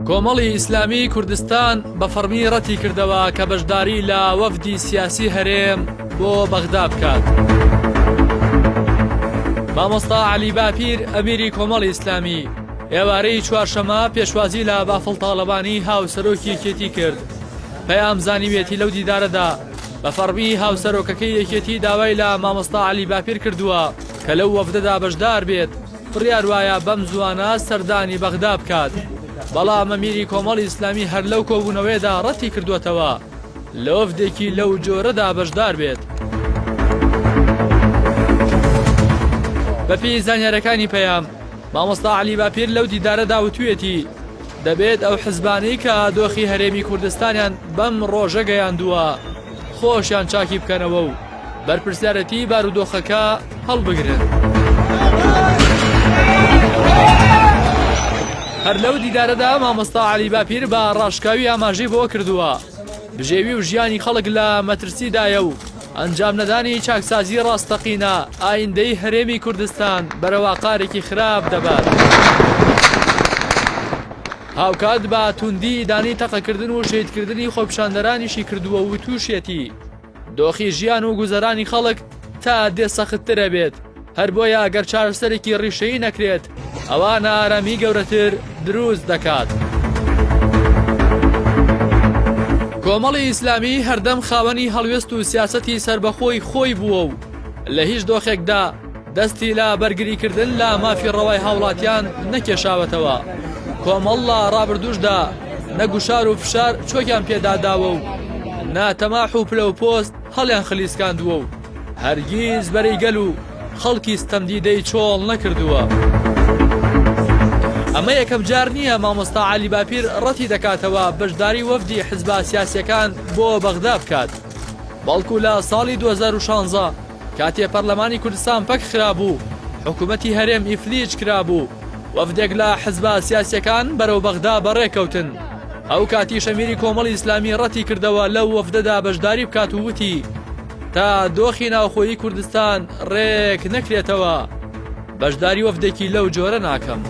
کۆمەڵی ئیسلامی کوردستان بە فەرمی ڕەتی کردەوە کە بەشداری لە وەفدی سیاسی هەرێم بۆ بەغدا بکات. مامۆستا عەلی باپیر ئەمیری کۆمەڵی ئیسلامی ئێوارەی چوارشەمە پێشوازی لە بافڵ تاڵەبانی هاوسەرۆکی یەکێتی کرد. پەیام زانیوێتی لەو دیدارەدا بە فەرمی هاوسەرۆکەکەی یەکێتی داوای لە مامۆستا عەلی باپیر کردووە کە لەو وەفدەدا بەشدار بێت بڕیار وایە بەم زوانە سەردانی بەغدا بکات. بەڵام ئەمیری کۆمەڵی ئیسلامی هەر لەو کۆبوونەوەیدا ڕەتی کردووەتەوە لە وەفدێکی لەو جۆرەدا بەشدار بێت. بەپێی زانیاریەکانی پەیام مامۆستا عەلی باپیر لەو دیدارەدا وتوویەتی دەبێت ئەو حزبانەی کە دۆخی هەرێمی کوردستانیان بەم ڕۆژە گەیاندووە خۆشیان چاکی بکەنەوە و بەرپرسیارەتی بارودۆخەکە هەڵبگرن. هەر لەو دیدارەدا مامۆستا عەلی باپیر بە ڕاشکاوی ئاماژەی بۆ کردووە بژێوی و ژیانی خەڵک لە مەترسیدایە و ئەنجام نەدانی چاکسازی ڕاستەقینە ئایندەی هەرێمی کوردستان بەرەوا قارێکی خراپ دەبات. هاوکات بە توندی دانی تەقەکردن و شەیدکردنی خۆپیشاندەرانیشی کردووە و تووشێتی دۆخی ژیان و گوزەرانی خەڵک تا دێ سەختترە بێت. هەر بۆیە ئەگەر چارەسەرێکی ڕیشەیی نەکرێت ئەوە نائارامی گەورەتر دروست دەکات. کۆمەڵی ئیسلامی هەردەم خاوەنی هەڵوێست و سیاسەتی سربەخۆی خۆی بووە و لە هیچ دۆخێکدا دەستی لە بەرگریکردن لە مافی ڕەوای هاوڵاتیان نەکێشاوەتەوە. کۆمەڵ لە ڕابردووشدا نەگوشار و فشار چۆکیان پێداداوە و ناتەماح و پلە و پۆست هەڵیان خلیسکاندووە و هەرگیز بەرەی گەل و خەڵکی ستەمدیدەی چۆڵ نەکردووە. ئەمە یەکەم جار نییە مامۆستا عەلی باپیر ڕەتی دەکاتەوە بەشداری وەفدی حزبە سیاسیەکان بۆ بەغدا بکات. بەڵکو لە ساڵی 2016 کاتێ پەرلەمانی کوردستان پەک خرابوو حکوومەتی هەرێم ئیفلیج کرابوو وەفدێک لە حزبە سیاسیەکان بەرەو بەغدا بەڕێکەوتن. ئەو کاتی شەمیری کۆمەڵی ئیسلامی ڕەتی کردەوە لەو وەفدەدا بەشداری بکات و وتی تا دۆخی ناوخۆیی کوردستان ڕێک نەکرێتەوە بەشداری وەفدێکی لەو جۆرە ناکەم.